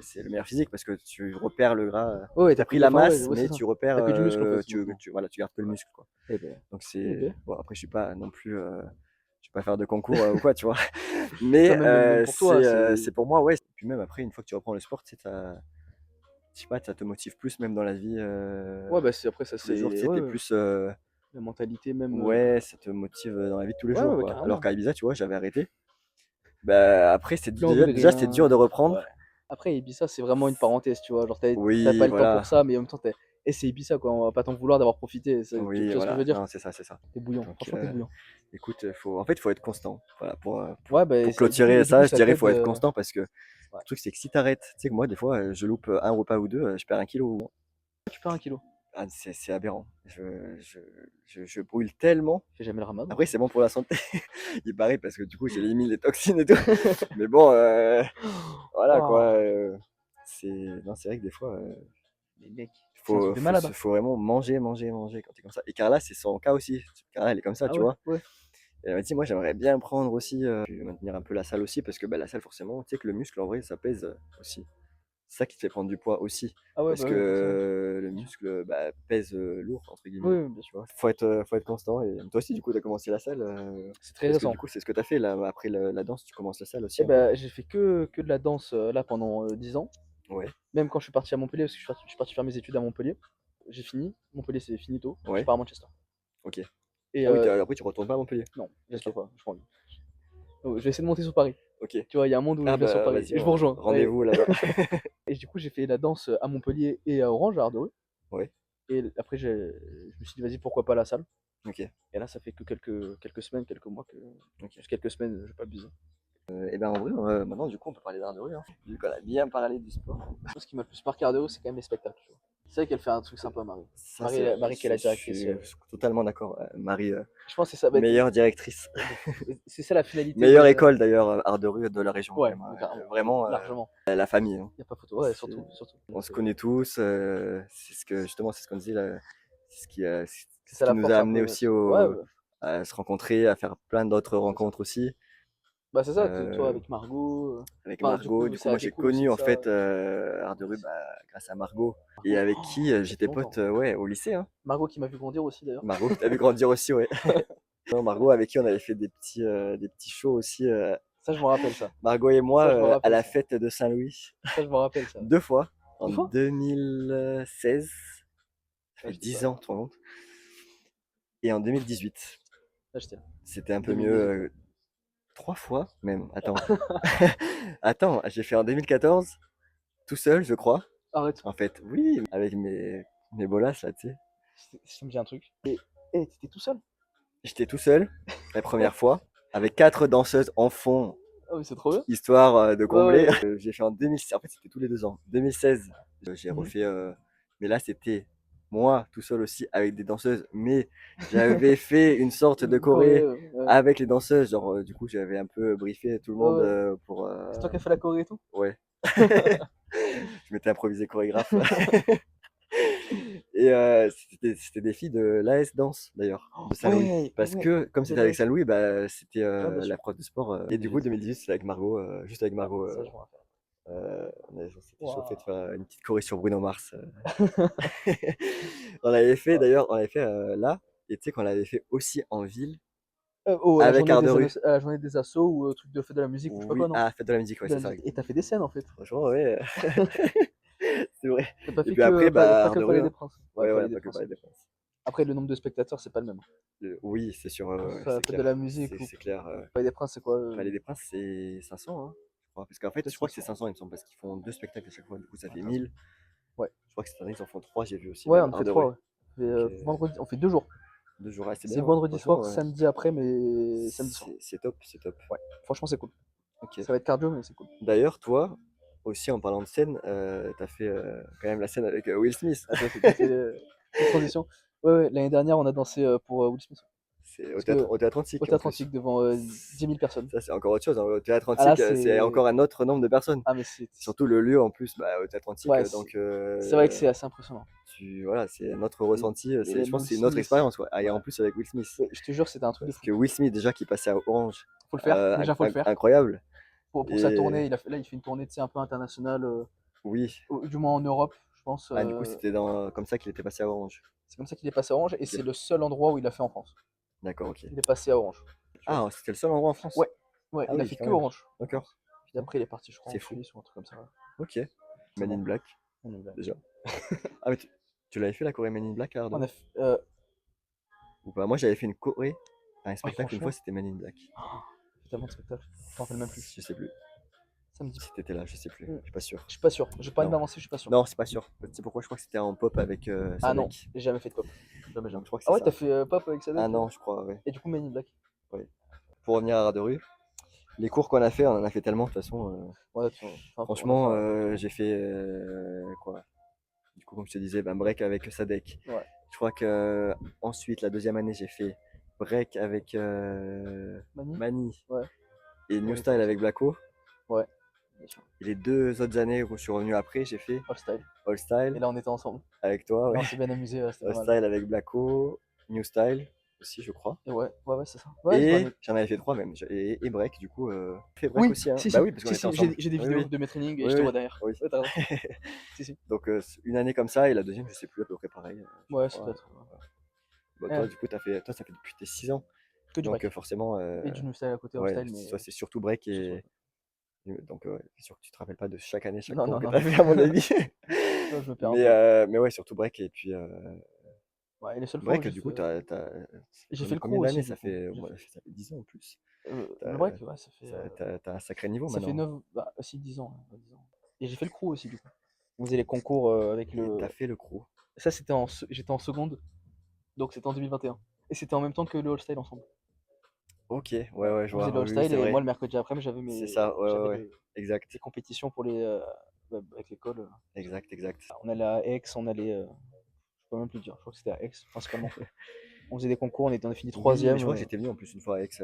c'est le meilleur physique parce que tu repères le gras. Ouais, ouais, Tu as pris pris, la enfin, ouais, masse, ouais, c'est mais ça. tu repères, T'as que du muscle en fait, maintenant. voilà, tu gardes que le muscle, quoi. Eh ben, Donc eh c'est ben. bon. Après, je suis pas non plus, je vais pas faire de concours ou quoi, tu vois. Tu vois, Mais même pour toi, c'est pour moi, ouais. Puis même après, une fois que tu reprends le sport, tu sais, je sais pas, ça te motive plus même dans la vie ouais, bah, c'est après ça, tous les jours. Tu c'est sais, ouais, t'es ouais, plus, la mentalité même. ouais, ça te motive dans la vie de tous les Ouais, ouais, jours, ouais, quoi. Alors carrément. qu'à Ibiza, tu vois, j'avais arrêté. Bah après, c'est Plus envie de déjà c'était rien. dur de reprendre. Ouais. Après, Ibiza, c'est vraiment une parenthèse, tu vois. Genre, t'as Oui, pas le temps pour voilà. ça, mais en même temps, c'est Ibiza, quoi. On va pas t'en vouloir d'avoir profité. Tu Oui, vois ce que je veux voilà. dire? Non, c'est ça, c'est ça. T'es bouillant. Donc, Franchement, t'es bouillant. écoute, en fait, faut être constant. Voilà, Ouais, bah, pour et clôturer du coup, ça, je ça dirais, t'aide. faut être constant parce que le Ouais. truc, c'est que si t'arrêtes, tu sais que moi, des fois, je loupe un repas ou deux, je perds 1 kilo. Tu perds 1 kilo. Ah, c'est aberrant. Je brûle tellement. Fais jamais le ramadan. Après, c'est bon pour la santé. Il paraît parce que du coup, j'élimine les toxines et tout. Mais bon, voilà Waouh. quoi. Non, c'est vrai que des fois, Mais mec, il c'est un truc de malade, hein. faut vraiment manger, manger, manger quand t'es comme ça. Et Carla, c'est son cas aussi. Carla, elle est comme ça, Ah tu ouais? vois. Ouais. Et elle m'a dit, moi, j'aimerais bien prendre aussi, puis maintenir un peu la salle aussi, parce que bah, la salle, forcément, tu sais que le muscle, en vrai, ça pèse aussi. C'est ça qui te fait prendre du poids aussi. Ah ouais, Parce bah que ouais, forcément. le Bien sûr. muscle bah, pèse lourd, entre Oui, guillemets. oui, bien Tu sûr. vois, faut être constant. Et toi aussi, du coup, tu as commencé la salle. C'est très Parce que du récent. coup, c'est ce que tu as fait là, après la danse, tu commences la salle aussi Eh un peu. ben, j'ai fait que de la danse là pendant 10 ans. Ouais, Même quand je suis parti à Montpellier, parce que je suis parti faire mes études à Montpellier. J'ai fini. Montpellier, c'est finito. Je ouais, pars à Manchester. ok. Et Ah oui, après, tu retournes pas à Montpellier. non, Ok, j'espère pas. Je prends. Oh, je vais essayer de monter sur Paris. ok. Tu vois, il y a un monde où je Ah viens sur bah, Paris. vas-y, Et je vous rejoins. Ouais. rendez-vous là-bas. Et du coup, j'ai fait la danse à Montpellier et à Orange, à Ardery. Ouais, Et après, je me suis dit, vas-y, pourquoi pas la salle. ok. Et là, ça fait que quelques semaines, quelques mois que. Ok. Juste quelques semaines, je vais pas abuser. Et ben en vrai, maintenant, du coup, on peut parler d'art de rue, hein. Vu qu'on a bien parlé du sport. Moi, ce qui m'a le plus marqué à Ardery, c'est quand même les spectacles. Tu vois. C'est vrai qu'elle fait un truc sympa, Marie. Ça, c'est vrai. Marie qui est la Je directrice. suis totalement d'accord. Marie, Je pense que c'est ça. meilleure directrice. C'est ça la finalité. Meilleure école d'ailleurs, art de rue de la région, Ouais, quand même, mais carrément. vraiment, Largement. la famille, hein. Y a pas photo. Ouais, C'est- surtout. On se connaît tous, c'est ce que justement, c'est ce qu'on disait là, c'est C'est ce ça qui la nous a force un amené peu. aussi Ouais, ouais. à se rencontrer, à faire plein d'autres C'est ça. rencontres aussi. Bah, c'est ça, toi Euh, avec Margot. Avec Enfin, du Margot, coup, du coup, ça a moi été j'ai cool aussi connu de en ça. fait art de rue bah, grâce à Margot, et Margot, avec qui ça fait j'étais longtemps. pote, ouais, au lycée, hein. Margot qui m'a vu grandir aussi d'ailleurs. Margot, que t'as vu grandir aussi, ouais. Non, Margot, avec qui on avait fait des petits shows aussi, Ça, je me rappelle ça. Margot et moi, Ça, je me à rappelle la ça. fête de Saint-Louis. Ça, je me rappelle ça. 2 fois, en Deux fois? 2016, ça Ah, fait j'étais 10 pas. ans, tu te rends compte? Et en 2018, Là, j'étais là. c'était un peu mieux, 2018. 3 fois même. Attends, attends, j'ai fait en 2014, tout seul, je crois. Arrête. En fait, oui, avec mes bolas là, tu sais. Ça me dit un truc. Et t'étais tout seul? J'étais tout seul, la première fois, avec 4 danseuses en fond, Ah oui, c'est trop bien. histoire de Ouais, combler. ouais. J'ai fait en 2016, en fait c'était tous les 2 ans. 2016, j'ai Mhm. refait, mais là c'était moi tout seul aussi avec des danseuses, mais j'avais fait une sorte de Corée, choré ouais. avec les danseuses, genre du coup j'avais un peu briefé tout le Ouais, monde ouais. pour... C'est toi qui as fait la Corée et tout? Ouais, je m'étais improvisé chorégraphe. Et c'était des filles de l'AS Danse d'ailleurs, de Saint-Louis. Ouais, Parce ouais. que comme De c'était avec l'AS. Saint-Louis, bah, c'était Ouais, bien la sûr. prof de sport. Et du coup, 2018. 2018, c'était avec Margot, juste avec Ouais, Margot. ça, je me rappelle. On s'était chauffé de Waouh. faire une petite choré sur Bruno Mars. On l'avait fait Waouh. d'ailleurs, on l'avait fait là, et tu sais qu'on l'avait fait aussi en ville À la avec journée Art de des rue. à la journée des assos ou truc de fête de la musique ou je sais pas Oui, quoi, non? ah, fête de la musique, ouais, De c'est la ça. musique et tu fait des scènes, en fait? Franchement, ouais, c'est vrai. Tu pas Et fait puis que, après, pas Art que de le rue, Palais des hein. Princes? Ouais, Ouais, Palais voilà, des pas que Princes, Palais ouais. des Princes. Après le nombre de spectateurs, c'est pas le même. Oui, c'est sûr, Pour ouais, faire la c'est fête de la clair. musique ou C'est clair. Palais des Princes, c'est quoi, Palais des Princes, c'est 500, hein, je crois. Parce qu'en fait, peut-être je crois que c'est 500? 500, il me semble, parce qu'ils font 2 spectacles à chaque fois, du coup, ça Ouais, fait tu raison. 1000. Ouais. Je crois que cette année, ils en font 3, j'ai vu aussi, Ouais, même on en Art fait de 3, rue. ouais. Donc, Vendredi, on fait 2 jours. 2 jours, ah, c'est C'est bien, hein. vendredi Franchement, soir, samedi après, mais samedi soir. c'est top, c'est top. Ouais, franchement, c'est cool. Ok. Ça va être cardio, mais c'est cool. D'ailleurs, toi, aussi en parlant de scène, t'as fait quand même la scène avec Will Smith. Ah, t'as fait une transition. Ouais, ouais, l'année dernière, on a dansé pour Will Smith. C'est Parce que au théâtre au Antique en Théâtre plus. Antique devant 10 000 personnes. Ça, c'est encore autre chose, hein. Au théâtre Ah là, Antique, c'est encore un autre nombre de personnes. Ah, mais c'est. Surtout le lieu en plus, bah, au théâtre Antique, Ouais, donc c'est vrai que c'est assez impressionnant. voilà, c'est notre ressenti, Et je même pense Will que c'est une autre Smith. expérience, quoi. Ah, et Ouais. en plus avec Will Smith. Ouais, je te jure, c'était un truc de Parce fou. que Will Smith, déjà, qui passait à Orange, Faut le faire, déjà, faut le faire. incroyable. Pour sa Et tournée, là, il fait une tournée, tu sais, un peu internationale, oui, du moins en Europe, je pense. ah, du coup, c'était comme ça qu'il était passé à Orange. C'est comme ça qu'il est passé à Orange et Ok, c'est le seul endroit où il a fait en France. d'accord, ok. Il est passé à Orange. Tu vois. Ah, c'était le seul endroit en France? Ouais, ouais, Ah il a oui, fait quand que même. Orange. D'accord. Puis après, il est parti, je crois, en C'est fou. Suisse ou un truc comme ça. Ok. C'est Men in bon. Black, On est là. déjà. Ah, mais tu l'avais fait la Corée Men in Black à Art de On rue a fait, ou pas? Moi, j'avais fait une Corée à un oh, spectacle une fois, franchement, c'était Men in Black. tellement de spectacles. Je m'en rappelle même plus. Je sais plus. Ça me dit. Si t'étais là, je sais plus. Hmm. Je suis pas sûr. Je suis pas sûr. J'ai pas envie de Non. m'avancer, je suis pas sûr. Non, c'est pas sûr. C'est pourquoi je crois que c'était en pop avec Ah non, Sadek. j'ai jamais fait de pop. Jamais, Donc jamais. je crois que Ah c'est ouais, t'as ça. fait pop avec Sadek Ah non, je crois, ouais. et du coup, Men in Black. Ouais. Pour revenir à Art de rue, les cours qu'on a fait, on en a fait tellement de toute façon. Ouais, enfin, Franchement, on a fait j'ai fait quoi? Du coup, comme je te disais, ben, break avec Sadek. Ouais. Je crois que ensuite, la deuxième année, j'ai fait break avec Mani. Mani Ouais. et Ouais, New les Style fois avec Blacko. Ouais. Bien sûr. Et les 2 autres années où je suis revenu après, j'ai fait All Style. All Et Style là, on était ensemble. avec toi, Là, on ouais. s'est bien amusé, c'était All pas mal. Style avec Blacko, New Style aussi, je crois. Et ouais, c'est ça. Ouais, Et j'en avais fait 3 même. Et break, du coup. Fait break Oui, aussi, hein. si, Bah si, oui, parce qu'on si, était si, ensemble. j'ai des Oui, vidéos oui. de mes trainings et Oui, je te oui. vois derrière. Oui. Ouais, t'as raison. Si, si. Donc, une année comme ça, et la deuxième, je sais plus, à peu près pareil. Je Ouais, ça crois. doit être. Bah, Ouais, toi, du coup, ça fait depuis tes 6 ans. que du Donc, break. forcément, Et du new style à côté, All ouais, Style, mais. toi, c'est surtout break. surtout, ouais. Donc, ouais, c'est sûr que tu te rappelles pas de chaque année, chaque Non, cours non, que non. tu as fait, à mon avis. Non, je me perds un peu. Mais ouais, surtout break. Et puis, Ouais, et les seules fois où break, j'ai du coup, fait. ça J'ai fait fait le combien crew aussi, d'années? du Ça coup. fait, J'ai ouais, fait- ça fait 10 ans en plus. Le T'as, break, ouais, ça fait. t'as un sacré niveau Ça fait maintenant. 9. Bah, aussi 10 ans. Ouais, 10 ans. Et j'ai fait le crew aussi, du coup. On faisait les concours avec Et le. t'as fait le crew. Ça, j'étais en seconde, donc c'était en 2021. Et c'était en même temps que le All Style ensemble. Ok, ouais, Ouais. ouais, je On faisait vois. le All Oui, oui, Style c'est et moi, vrai. le mercredi après, C'est ça, ouais, ouais, j'avais ouais. Exact, des compétitions pour les. Avec l'école. exact, exact. On allait à Aix, on allait. Je peux même plus dire, je crois que c'était à Aix, principalement. On faisait des concours, on a fini Oui, mais troisième, je crois que j'étais venu en plus une fois avec.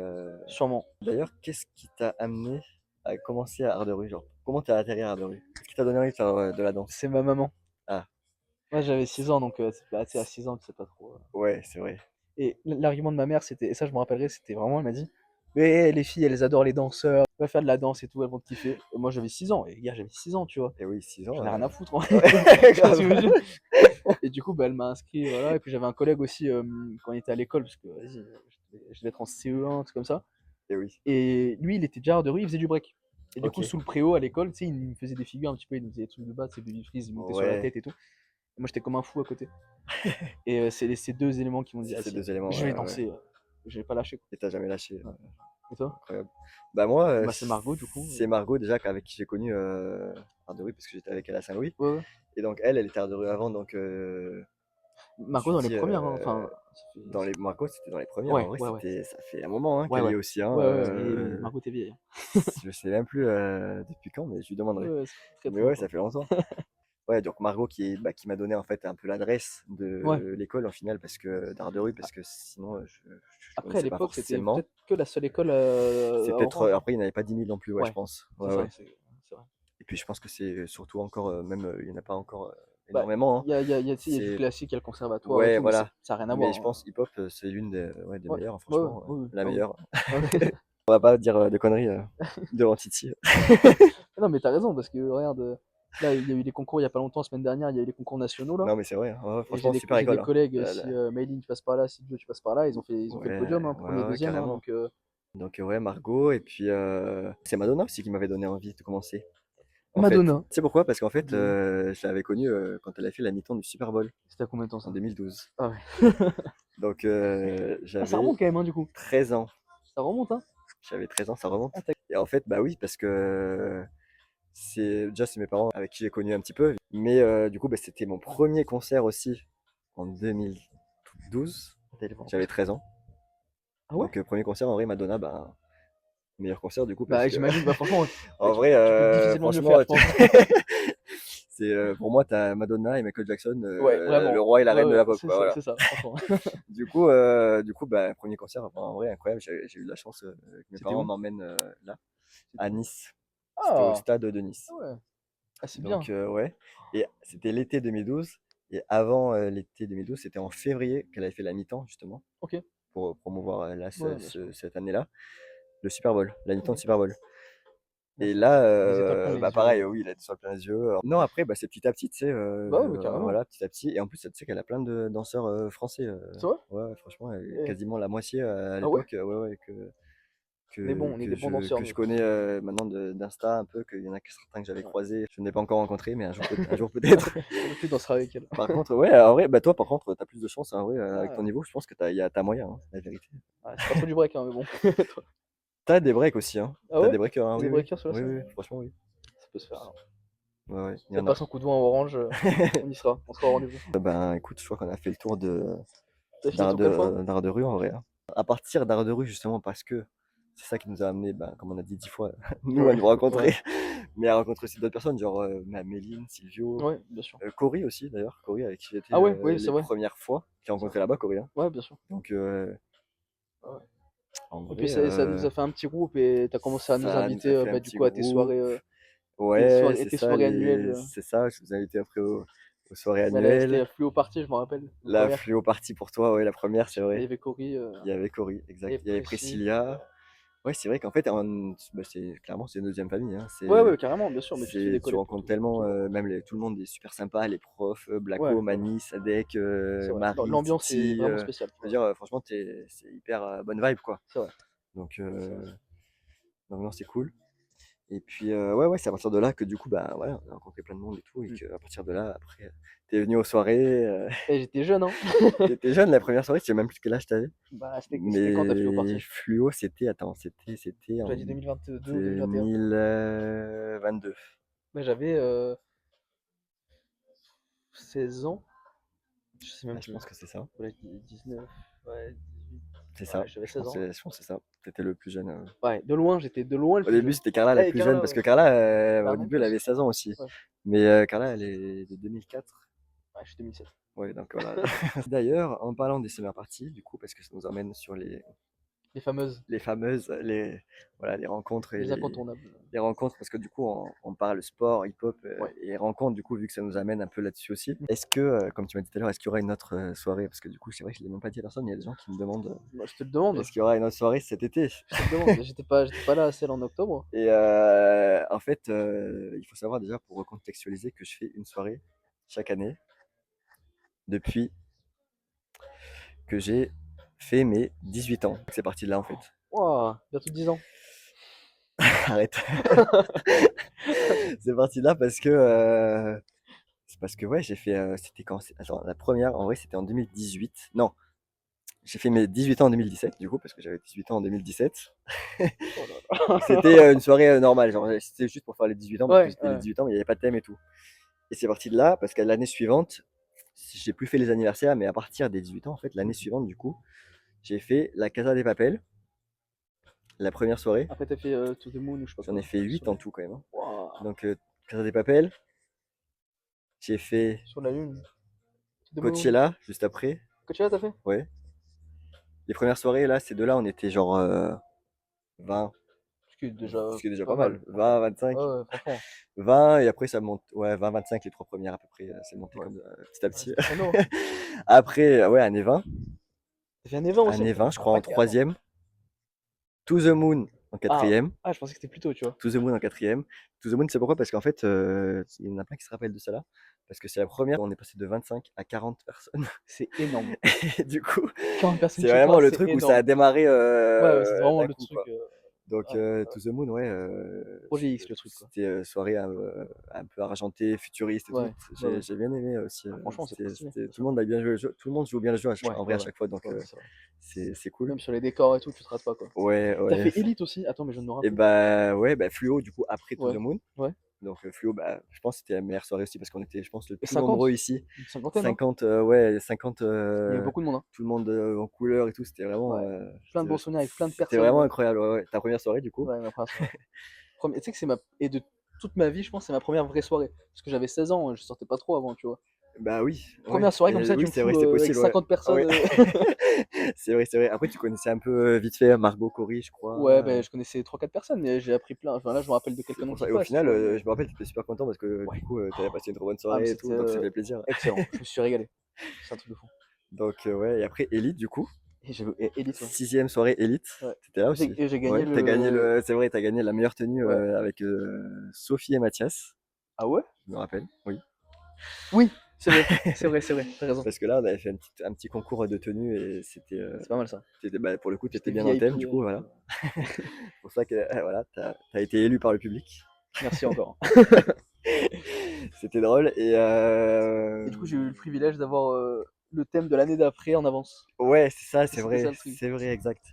sûrement. D'ailleurs, qu'est-ce qui t'a amené à commencer à Art de rue, genre? Comment t'as atterri à Art de rue? Qu'est-ce qui t'a donné envie de faire de la danse? C'est ma maman. Ah, Moi, j'avais 6 ans, donc bah, tu sais, à 6 ans, tu sais pas trop. ouais, c'est vrai. Et l'argument de ma mère, c'était, et ça, je me rappellerai, c'était vraiment, elle m'a dit, mais les filles, elles adorent les danseurs, va faire de la danse et tout, elles vont te kiffer. Et moi, j'avais 6 ans, et gars, j'avais 6 ans, tu vois. Et oui, 6 ans. J'en ai rien à foutre, en Ouais, fait. Tu vois ce que je veux grave. dire. Et du coup, bah, elle m'a inscrit, voilà. Et puis j'avais un collègue aussi quand il était à l'école, parce que vas-y, je devais être en CE1, un truc comme ça. Et oui, Et lui, il était déjà hors de rue, il faisait du break. Et du coup, ok. sous le préau à l'école, tu sais, il me faisait des figures un petit peu, il me faisait des trucs de base, c'est baby freeze, il montait sur la Ouais, tête et tout. Et moi, j'étais comme un fou à côté. Et c'est ces deux éléments qui m'ont dit, c'est ah ces si, 2 éléments, je ouais, vais ouais, ouais. danser, je vais pas lâcher. Et t'as jamais lâché. Ouais. Et toi? Incroyable. Bah moi, Bah, c'est Margot, du coup. c'est Margot déjà avec qui j'ai connu Art de rue parce que j'étais avec elle à Saint-Louis. Ouais, ouais. Et donc elle était Art de rue avant, donc je me Margot suis dans les dit, premières, hein, enfin. dans les Margot, c'était dans les premières. En Ouais, vrai, ouais, ouais. ça fait un moment hein, Ouais, qu'elle y est ouais. aussi. Hein, Ouais, ouais. Et Margot, t'es vieille. je sais même plus depuis quand, mais je lui Ouais, demanderai. ouais, c'est très Mais très ouais, longtemps. ça fait longtemps. Ouais, donc Margot qui m'a donné en fait un peu l'adresse Ouais. de l'école en final parce que d'art de rue parce que sinon je Après, à connaissais pas l'époque, c'était forcément. peut-être que la seule école C'est à peut-être Orange, hein. après il n'y en avait pas 10 000 non plus, ouais, je Ouais, pense. c'est Ouais, ça, ouais. c'est vrai. Et puis je pense que c'est surtout encore même il n'y en a pas encore Bah, énormément. Hein. tu sais, il y a du C'est classique, il y a le conservatoire et ouais, tout, mais voilà. ça n'a rien à Mais voir, je hein. pense hip-hop c'est l'une des Ouais, meilleures, hein, ouais, ouais, franchement, oui, oui. la Ah oui. meilleure. Ah oui. On va pas dire de conneries devant Titi. Non, mais t'as raison, parce que regarde. Là, il y a eu les concours il y a pas longtemps, la semaine dernière, il y a eu les concours nationaux là. Non, mais c'est vrai, hein. Ouais, Et franchement, super j'ai des école, hein. collègues, La- si la- Maëlyn, tu passes par là, si Joe, tu passes par là, ils ont fait le podium, Ouais, hein, ouais, premier, ouais, deuxième, hein, carrément. Donc, ouais, Margot, et puis c'est Madonna aussi qui m'avait donné envie de commencer. En fait, tu Madonna. sais pourquoi? Parce qu'en fait, Dis-moi. je l'avais connue quand elle a fait la mi-temps du Super Bowl C'était à combien de temps en ça? 2012. Ah ouais. Donc, Ah, ça j'avais remonte quand même, hein, du coup. 13 ans. Ça remonte, hein. J'avais 13 ans, ça remonte. Ah, Et en fait, bah oui, parce que c'est mes parents avec qui j'ai connu un petit peu. Mais du coup, bah, c'était mon premier concert aussi en 2012. J'avais 13 ans. Ah ouais? Donc, premier concert, en vrai, Madonna, bah, meilleur concert du coup, parce Bah, que j'imagine, bah, franchement, en tu, vrai, tu peux difficilement mieux faire, franchement, je pense. c'est pour moi, t'as Madonna et Michael Jackson, Ouais, le vraiment. roi et la Ouais, reine de ouais, la pop, quoi, voilà. c'est ça, franchement. Du coup, bah, premier concert, enfin, en vrai, incroyable. J'ai eu de la chance que mes C'était parents où? m'emmènent là, à C'était où? Nice. C'était au Ah, stade de Nice. ah ouais. Ah, c'est bien. Donc, ouais. Et c'était l'été 2012. Et avant l'été 2012, c'était en février qu'elle avait fait la mi-temps, justement, Ok. pour promouvoir là, Ouais, bien sûr. cette année-là, le Super Bowl, la mi-temps de Ok. Super Bowl. Bah, Et là, les étoiles plein bah les yeux. pareil, oui, il a des étoiles plein les yeux. Non, après, bah, c'est petit à petit, tu sais, Bah ouais, carrément. voilà, petit à petit. Et en plus, tu sais qu'elle a plein de danseurs français. C'est vrai? Ouais, ouais, franchement, Eh. quasiment la moitié à Ah ouais? l'époque, ouais, ouais, On est des bons danseurs, que nous. je connais maintenant d'Insta un peu, qu'il y en a certains que j'avais Ouais. croisés. Je ne l'ai pas encore rencontré, mais un jour peut-être. Tu danseras avec elle. Par contre, ouais, en vrai, bah toi, par contre, t'as plus de chance, en vrai, avec ton Ah, niveau, je pense que t'as moyen, hein, la vérité. ouais, c'est pas trop du break, hein, mais bon. Toi. T'as des breaks aussi, hein. Ah T'as ouais? des breakers, hein, T'as oui, des oui. breakers sur la Oui, scène? oui, franchement, oui. Ça peut se faire, alors. Ouais, ouais, il y Ça en a. passe un coup de vent à Orange, on y sera. On sera au rendez-vous. Ben, écoute, je crois qu'on a fait le tour T'as fini ton café? d'art de rue en vrai, hein. À partir d'art de rue, justement, parce que c'est ça qui nous a amené, ben, comme on a dit 10 fois, nous à Ouais, nous rencontrer, ouais. mais à rencontrer aussi d'autres personnes, genre Méline, Silvio, Ouais, bien sûr. Cory aussi d'ailleurs, Cory avec qui j'étais Ah ouais, oui, c'est les vrai. premières fois, j'ai C'est vrai. rencontré là-bas Cory, hein. Ouais, bien sûr. Donc Ouais, ouais. en Et puis vrai, ça nous a fait un petit groupe et t'as commencé à nous ça nous inviter a fait un bah, du petit coup à tes groupe. soirées, Ouais, c'est tes ça, soirées annuelles. c'est ça, je vous invite après aux soirées Bah, c'était annuelles. la Fluo Party, je me rappelle, la La première. fluo partie pour toi, ouais, la première, c'est Il y vrai. avait Cory, Il y avait Cory, il y exact. avait Il y avait Précis. Priscilla. Ouais, c'est vrai qu'en fait, bah, c'est une deuxième famille, hein. Ouais, ouais, carrément, bien sûr, mais tu te fais des Tu collègues rencontres pour tellement, tout. même tout le monde est super sympa, les profs, Ouais, Blacko, Mani, Sadek, c'est vrai. Marie, L'ambiance est Titi. vraiment spéciale. Je veux dire, franchement, c'est hyper bonne vibe, quoi. C'est vrai. Donc, C'est vrai. non, c'est cool. Et puis, ouais, ouais, c'est à partir de là que du coup, bah voilà, on a rencontré plein de monde et tout. Et Mm. qu'à partir de là, après, t'es venu aux soirées. Et j'étais jeune, hein. T'étais jeune la première soirée, je sais même plus quel âge t'avais. Bah, c'était quand ta Fluo Mais Party? fluo, c'était Tu en as dit 2022 ou 2021? 2022. Bah, j'avais 16 ans. Je sais même Ah, je plus. pense que c'est ça. Ouais, 19, ouais, 18. C'est ça. Ouais, j'avais 16 ans. Je pense que c'est ça. T'étais le plus jeune. Ouais, de loin, j'étais de loin le Au plus début, jeune. c'était Carla la Eh, plus jeune Carla, parce ouais. que Carla, Bah, au même début, elle avait plus. 16 ans aussi. Ouais. Mais Carla, elle est de 2004. Ouais, je suis 2007. Ouais, donc voilà. D'ailleurs, en parlant des summer parties, du coup, parce que ça nous emmène sur Les fameuses, les fameuses, voilà, les rencontres et les incontournables. les rencontres, parce que du coup, on parle sport, hip-hop Ouais. et rencontres, du coup, vu que ça nous amène un peu là-dessus aussi. Est-ce que, comme tu m'as dit tout à l'heure, est-ce qu'il y aura une autre soirée? Parce que du coup, c'est vrai que je l'ai même pas dit à personne, il y a des gens qui me demandent Bah, je te le demande. est-ce qu'il y aura une autre soirée cet été? Je te le demande. J'étais pas là à celle en octobre. Et en fait, il faut savoir déjà pour recontextualiser que je fais une soirée chaque année depuis que j'ai fait mes 18 ans. C'est parti de là en fait. Ouah, bientôt 10 ans. Arrête. C'est parti de là parce que c'est parce que ouais, j'ai fait c'était quand attends, la première en vrai, c'était en 2018. Non, j'ai fait mes 18 ans en 2017 du coup parce que j'avais 18 ans en 2017. Oh là C'était là. une soirée normale, genre c'était juste pour faire les 18 ans parce que Ouais, c'était les ouais. 18 ans, mais il n'y avait pas de thème et tout. Et c'est parti de là parce qu'à l'année suivante, j'ai plus fait les anniversaires, mais à partir des 18 ans, en fait, l'année suivante, du coup, j'ai fait la Casa des Papel, la première soirée. Après, t'as fait To the Moon ou je sais pas J'en ai quoi. fait 8 en Soleil. tout quand même, hein. Ouah, Donc, Casa des Papel, j'ai fait sur la lune. To the Moon. Coachella juste après. Coachella, t'as fait? Ouais. Les premières soirées, là, ces deux-là, on était genre 20, Ce qui est déjà ce qui est déjà pas pas mal, mal. franchement. 20, 25. Ouais, ouais, franchement. 20, et après ça monte. Ouais, 20, 25, les trois premières à peu près. C'est monté Ouais. comme petit à Ouais, petit. c'était chrono, hein. Après, ouais, année 20. T'as fait un event aussi? Année 20, je crois, Ah, en carrément. troisième. To the Moon, en Ah, quatrième. ah, je pensais que c'était plus tôt, tu vois. To the Moon en quatrième. To the Moon, c'est pourquoi? Parce qu'en fait, il y en a plein qui se rappellent de ça là. Parce que c'est la première où on est passé de 25 à 40 personnes. C'est énorme. Et du coup, 40 personnes c'est chez vraiment toi, le c'est truc où ça énorme. a démarré Ouais, ouais, c'est vraiment d'un le coup, truc. quoi. Donc, Ouais, To the Moon, ouais, Projet X, le truc, quoi. c'était soirée un peu argentée, futuriste et tout. Ouais, ouais, ouais. J'ai bien aimé aussi. Ah, franchement, c'est trop stylé, bien Tout le sûr. monde a bien joué le jeu. Tout le monde joue bien le jeu Ouais, en vrai ouais, à ouais. chaque fois, donc Ouais, ouais, c'est vrai. c'est cool. Même sur les décors et tout, tu te rates pas, quoi. Ouais, T'as ouais. fait Elite aussi? Attends, mais je ne me Et rappelle plus. bah ouais, bah Fluo du coup après To the Ouais, Moon. ouais. Donc Fluo, bah, je pense que c'était la meilleure soirée aussi parce qu'on était, je pense, le Et plus nombreux 50? ici. Une cinquantaine, hein? 50, ouais, 50, Il y avait beaucoup de monde, hein. tout le monde en couleur et tout. C'était vraiment, Ouais. Plein de bons souvenirs avec plein de c'était personnes. vraiment incroyable. Ouais, ouais. Ta première soirée du coup? Ouais, ma première soirée. Tu sais que c'est ma. Et de toute ma vie, je pense, c'est ma première vraie soirée. Parce que j'avais 16 ans, je sortais pas trop avant, tu vois. Bah oui, ouais. Première soirée comme Et ça, tu oui, me c'est vrai, fous c'était avec possible, ouais. 50 Ah personnes. ouais. C'est vrai, c'est vrai. Après, tu connaissais un peu vite fait Margot Cory, je Ouais, crois. ben je connaissais 3-4 personnes, mais j'ai appris plein. Enfin là, je me rappelle de quelques C'est noms pour qui ça. Et au passent, tu final, vois. Mais je me rappelle, tu étais super content parce que ouais. du coup, tu avais passé une trop bonne Ah, mais soirée et c'était tout, donc ça fait plaisir. excellent. Je me suis régalé. C'est un truc de fou. Donc ouais, et après Elite du coup. Et j'ai et Elite, ouais. Sixième soirée élite, Ouais. t'étais là aussi. Et j'ai gagné Ouais, t'as gagné le. c'est vrai, t'as gagné la meilleure tenue Ouais. avec Sophie et Mathias, Ah ouais? je me rappelle, oui. Oui, c'est vrai. C'est vrai, c'est vrai. T'as raison. Parce que là, on avait fait un petit concours de tenue et C'est pas mal ça. bah, pour le coup, J'étais t'étais bien dans le thème, VIP. du coup, Du voilà. coup. C'est pour ça que voilà, t'as été élu par le public. Merci encore. C'était drôle Et du coup, j'ai eu le privilège d'avoir le thème de l'année d'après en avance. ouais, c'est ça, C'était ça le truc. c'est vrai, exact.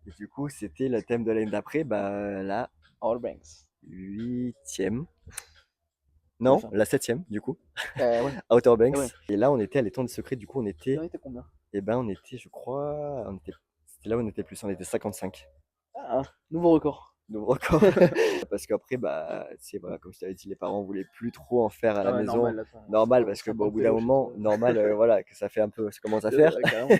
Et du coup, c'était le thème de l'année d'après, bah la All Banks. huitième, Bien non, fait. la septième, du coup, Ouais. Outer Eh ouais. Banks. Et là, on était à l'étang des secrets, du coup, On était combien? et ben, on était, je crois, c'était là où on était plus, on était 55. Ah, nouveau record. Nouveau record. Parce qu'après, bah, c'est voilà, comme je t'avais dit, les parents voulaient plus trop en faire à Ah la ouais, maison. normal, attends. Normal, parce que bon, au 50 bout d'un pélos chez moment, toi. normal, voilà, que ça fait un peu, ça commence à faire. Ouais, carrément.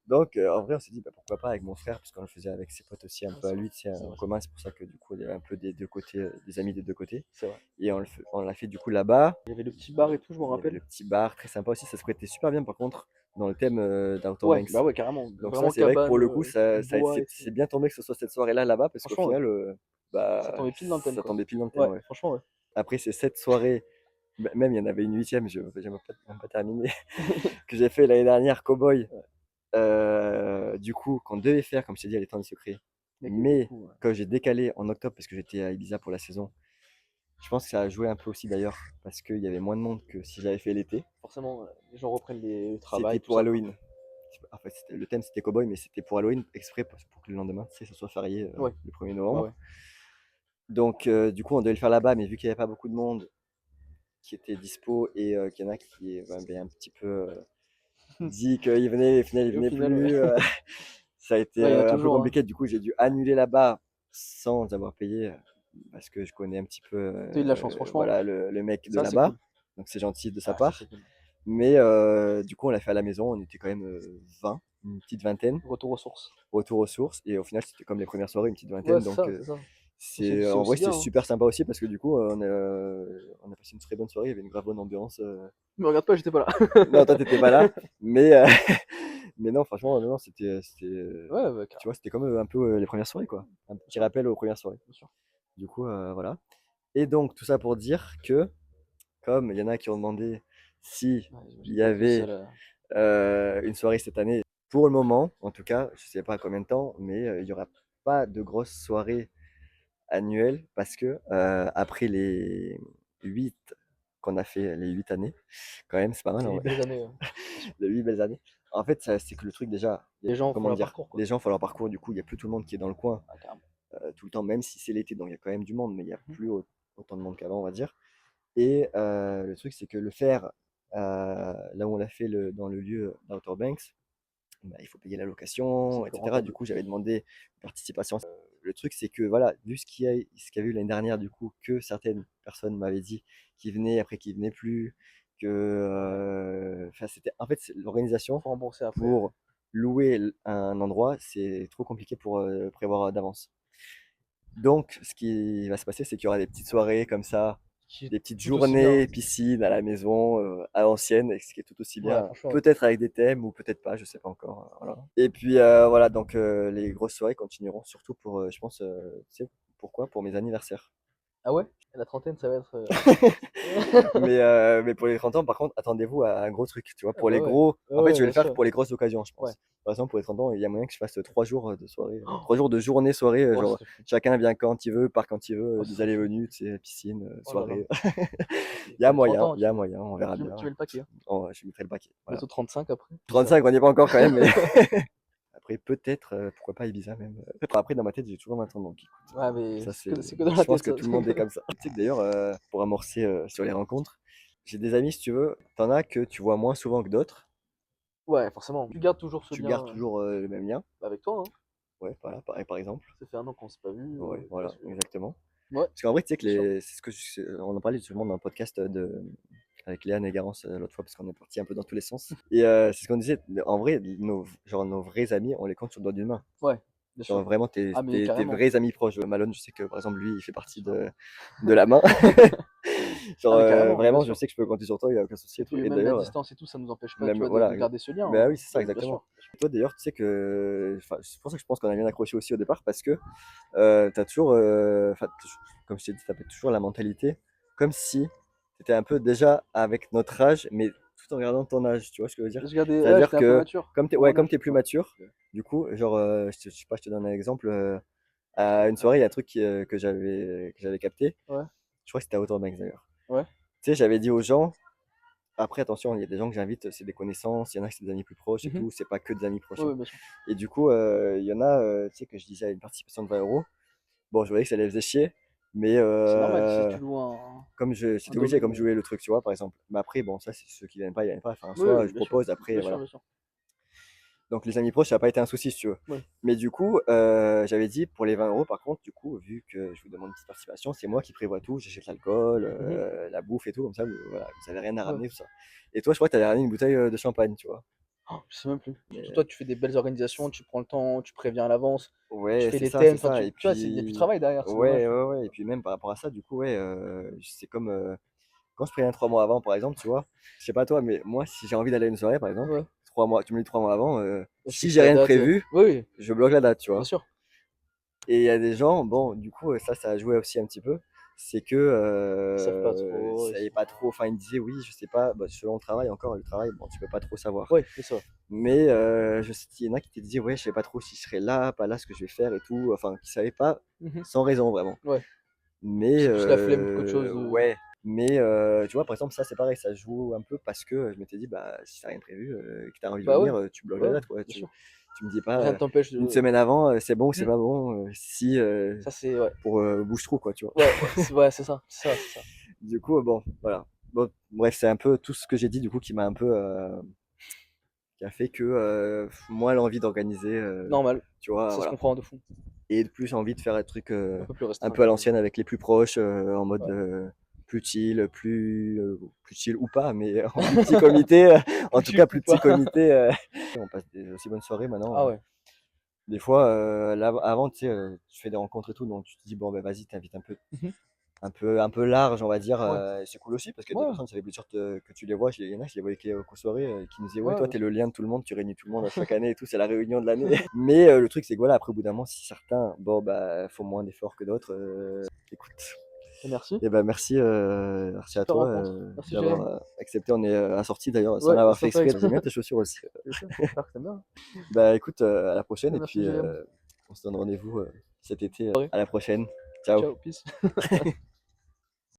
Donc, en vrai, on s'est dit, bah, pourquoi pas avec mon frère, parce qu'on le faisait avec ses potes aussi un Ah, peu à c'est vrai. lui, tu sais, C'est en vrai. commun. C'est pour ça que du coup, il y avait un peu des deux côtés, des amis des deux côtés. C'est vrai. Et on l'a fait du coup là-bas. Il y avait le petit bar et tout, je me Il y avait le rappelle. petit bar, très sympa aussi. Ça se prêtait super bien, par contre, dans le thème d'Outer Ouais, Banks. bah ouais, carrément. Donc ça, Vraiment c'est vrai que cabane, pour le coup, bois et c'est tout. bien tombé que ce soit cette soirée-là là-bas, parce qu'au Franchement, ouais. final, Ça bah, tombait pile dans le thème, ça quoi. tombait pile dans le thème, Ouais, ouais. franchement, ouais. Après ces 7 soirées, même il y en avait une huitième, je n'ai même pas terminé, que j'ai fait l'année dernière, Cowboy, Ouais. du coup, qu'on devait faire, comme je t'ai dit, à l'étang des secrets. Mec, du Mais coup, quand j'ai décalé en octobre, parce que j'étais à Ibiza pour la saison, je pense que ça a joué un peu aussi d'ailleurs, parce qu'il y avait moins de monde que si j'avais fait l'été. forcément, les gens reprennent le C'était travail, tout pour ça, quoi. Halloween. En fait, le thème c'était Cowboy, mais c'était pour Halloween, exprès pour que le lendemain, tu sais, ça soit férié Ouais, le 1er ouais, novembre. ouais. Donc, du coup, on devait le faire là-bas, mais vu qu'il n'y avait pas beaucoup de monde qui était dispo et qu'il y en a qui avaient un petit peu dit qu'ils venaient, et au final, ils Et au venaient final, ouais. plus, ça a été Ouais, il y en a un peu toujours, hein. compliqué. Du coup, j'ai dû annuler là-bas sans avoir payé parce que je connais un petit peu T'as eu de la chance, franchement. voilà, le mec de Ça, c'est là-bas. cool. Donc, c'est gentil de sa Ah, ça, part. c'est cool. Mais du coup, on l'a fait à la maison. On était quand même 20, une petite vingtaine, Retour aux sources. retour aux sources. Et au final, c'était comme les premières soirées, une petite Ouais, vingtaine. c'est Donc, ça, c'est ça. C'est en vrai, aussi c'était bien, hein. super sympa aussi parce que du coup, on a passé une très bonne soirée. Il y avait une grave bonne ambiance. Me regarde pas, j'étais pas Non, toi, là. t'étais pas là. Mais, mais non, franchement, non, Ouais, bah, tu carrément. vois, c'était comme un peu les premières soirées, quoi. Un Bien petit sûr, rappel aux premières soirées. bien sûr. Du coup, voilà. Et donc, tout ça pour dire que, comme il y en a qui ont demandé si Ouais, il j'imagine y pas être le seul avait à. une soirée cette année, pour le moment, en tout cas, je sais pas combien de temps, mais il y aura pas de grosse soirée annuelle parce que après les 8 qu'on a fait, les 8 années, quand même, c'est pas mal Les en 8 vrai, belles années, bien sûr. les 8 belles années. En fait, c'est que le truc déjà, Les gens font comment leur dire, parcours, quoi. les gens font leur parcours, du coup, il n'y a plus tout le monde qui est dans le coin Ah, carrément. tout le temps, même si c'est l'été, donc il y a quand même du monde, mais il n'y a Mhm. plus autant de monde qu'avant, on va dire. Et le truc, c'est que le faire là où on l'a fait dans le lieu d'Outer Banks, bah, il faut payer la C'est location, plus etc. Du rentable. coup, j'avais demandé une participation. Le truc, c'est que voilà, vu ce qu'il y a eu l'année dernière, du coup, que certaines personnes m'avaient dit qu'ils venaient, après qu'ils venaient plus, que, enfin, c'était, en fait, l'organisation Faut rembourser après. pour louer un endroit, c'est trop compliqué pour prévoir d'avance. Donc, ce qui va se passer, c'est qu'il y aura des petites soirées comme ça, qui est des petites tout aussi bien. journées piscine à la maison, à l'ancienne, et ce qui est tout aussi Ouais, bien. franchement. Peut-être avec des thèmes ou peut-être pas, je sais pas encore. Voilà. Et puis voilà, donc les grosses soirées continueront, surtout pour, je pense, tu sais pourquoi? Pour mes anniversaires. Ah ouais? La trentaine, ça va être. Mais pour les 30 ans, par contre, attendez-vous à un gros truc, tu vois. Ah Pour bah les ouais. gros, Ouais, en fait, ouais, je vais bien le faire sûr. pour les grosses occasions, je Ouais. pense. Par exemple, pour les 30 ans, il y a moyen que je fasse 3 jours de soirée, 3 jours de journée soirée, Oh, ça genre serait fou. chacun vient quand il veut, part quand il veut, Oh, ça des serait allées et fou. venues, tu sais, piscine, Oh là là. soirée. Pour les 30 ans, Il y a moyen, on verra bien. tu mets le paquet, hein. Oh, je mettrai le paquet. Voilà. Bientôt 35 après. Bizarre. 35, on n'y est pas encore quand même, mais après, peut-être, pourquoi pas Ibiza même. Après, dans ma tête, j'ai toujours 20 ans, donc écoute, Ouais, mais ça c'est que dans je la pense tête, que ça. tout le monde est comme ça. Tu sais que d'ailleurs, pour amorcer sur les rencontres, j'ai des amis, si tu veux, t'en as que tu vois moins souvent que d'autres. Ouais, forcément. Tu gardes toujours ce Tu lien gardes toujours le même lien. avec toi, hein. Ouais, voilà, pareil, par exemple. Ça fait un an qu'on s'est pas vu. Ouais, Bien voilà, sûr. exactement. Ouais, Parce qu'en vrai, tu sais que bien sûr. c'est ce que on en parlait justement dans le podcast avec Léane et Garance l'autre fois, parce qu'on est parti un peu dans tous les sens. Et c'est ce qu'on disait, en vrai, nos vrais amis, on les compte sur le doigt d'une main. Ouais, bien Genre sûr. vraiment Ah, mais tes carrément. vrais amis proches. Malone, je sais que par exemple, lui, il fait partie Sûrement. de la main. Ah, Genre mais carrément, mais bien vraiment, je sûr. sais que je peux compter sur toi, il n'y a aucun souci Et et tout. puis Et même la d'ailleurs, distance et tout, ça nous empêche pas, tu même, vois, voilà, de garder ce lien, bah hein. oui, c'est ça, Bien exactement. sûr. Toi d'ailleurs, tu sais que, enfin, c'est pour ça que je pense qu'on a bien accroché aussi au départ, parce que t'as toujours, enfin, comme je t'ai dit, t'as toujours la mentalité, comme si t'étais un peu déjà avec notre âge, mais tout en gardant ton âge, tu vois ce que je veux dire? Je gardais, ouais, C'est-à-dire j'étais un peu que, mature comme t'es, pour ouais, mon comme âge. t'es plus Ouais. mature, du coup, genre, je sais pas, je te donne un exemple, à une soirée, il y a un truc que j'avais capté, Ouais. je crois que c'était à Outerbanks d'ailleurs. Ouais. Tu sais, j'avais dit aux gens, après, attention, il y a des gens que j'invite, c'est des connaissances, il y en a qui c'est des amis plus proches et Mhm. tout, c'est pas que des amis proches, Ouais, hein. ouais, bien sûr. Et du coup, il y en a, tu sais, que je disais à une participation de 20 euros. Bon, je voyais que ça les faisait chier, mais C'est normal si tu loues un, comme un j'étais obligé, domaine. comme je jouais le truc, tu vois, par exemple. Mais après, bon, ça, c'est ceux qui viennent pas, ils viennent pas. Enfin, Oui, soit oui, je bien sûr. propose, après, Bien sûr, voilà. bien sûr. Donc, les amis proches, ça n'a pas été un souci, si tu veux. Ouais. Mais du coup, j'avais dit, pour les 20 euros, par contre, du coup, vu que je vous demande une petite participation, c'est moi qui prévois tout, j'achète l'alcool, Mhm. la bouffe et tout, comme ça, voilà, vous avez rien à Ouais. ramener, tout ça. Et toi, je crois que tu avais ramené une bouteille de champagne, tu vois. Oh, je sais même plus. Surtout Mais toi, tu fais des belles organisations, tu prends le temps, tu préviens à l'avance, tu ouais, fais les c'est thèmes, enfin, ça. Et tu vois, il y a du puis, travail derrière, c'est ouais, dommage. ouais, ouais. Et puis même par rapport à ça, du coup, ouais, c'est comme quand je préviens 3 mois avant, par exemple, tu vois. Je sais pas toi, mais moi, si j'ai envie d'aller à une soirée, par exemple, Ouais. 3 mois, tu me dis 3 mois avant, Je si fixe j'ai la rien de date. prévu, Oui, oui, je bloque la date, tu bien vois. sûr. Et il y a des gens, bon, du coup, ça a joué aussi un petit peu. C'est que Ils savent pas ils trop. savaient pas trop. Enfin, ils me disaient, oui, je sais pas, bah, selon le travail, encore, le travail, bon, tu peux pas trop savoir. Oui, c'est ça. Mais je sais qu'il y en a qui te disaient, ouais, je sais pas trop si je serai là, pas là, ce que je vais faire et tout. Enfin, qui savaient pas, Mhm. sans raison, vraiment. Ouais. Mais C'est plus la flemme qu'autre chose. ouais. Mais tu vois, par exemple, ça, c'est pareil, ça joue un peu parce que je m'étais dit, bah, si t'as rien prévu, que t'as envie de Bah ouais, venir, tu bloques la ouais, date, quoi. bien sûr. Tu me dis pas Rien ne t'empêche une de. semaine avant, c'est bon ou c'est Mhm. pas bon, si Ça, c'est. Ouais. pour bouche-trou, quoi, tu vois. Ouais, ouais, c'est ça. C'est ça, c'est ça. Du coup, bon, voilà. Bon, bref, c'est un peu tout ce que j'ai dit, du coup, qui m'a un peu, qui a fait que moi, l'envie d'organiser, Normal. tu vois, Ça se voilà. comprend de fou. Et de plus, envie de faire un truc Un peu plus un restreint peu à quand même. l'ancienne avec les plus proches, en mode Ouais. plus chill, plus chill ou pas, mais en plus petit comité, en Plus tout chill cas ou plus petit pas. comité. On passe des aussi bonnes soirées maintenant. Ah ouais. Des fois, là, avant, tu sais, tu fais des rencontres et tout, donc tu te dis, bon, ben vas-y, t'invites Mhm. un peu large, on va dire. Ouais. C'est cool aussi parce que des Ouais. personnes, ça fait plaisir que tu les vois. Il y en a, je les voyais qu'aux soirées, qui nous disaient, ouais, Ouais, toi, bien t'es sûr. le lien de tout le monde, tu réunis tout le monde à chaque année et tout, c'est la réunion de l'année. Mais le truc, c'est que voilà, après, au bout d'un moment, si certains, bon, bah, font moins d'efforts que d'autres, écoute. Et merci. Et ben merci à Super toi rencontre. Merci, d'avoir Jérém. accepté. On est assorti d'ailleurs sans Ouais, l'avoir fait sans faire exprès. exprès. J'aime bien tes chaussures aussi. C'est ça. J'espère que t'aimes bien. Bah écoute, à la prochaine et Merci, puis Jérém. on se donne rendez-vous cet été. Soirée. À la prochaine. Ciao. Ciao, peace.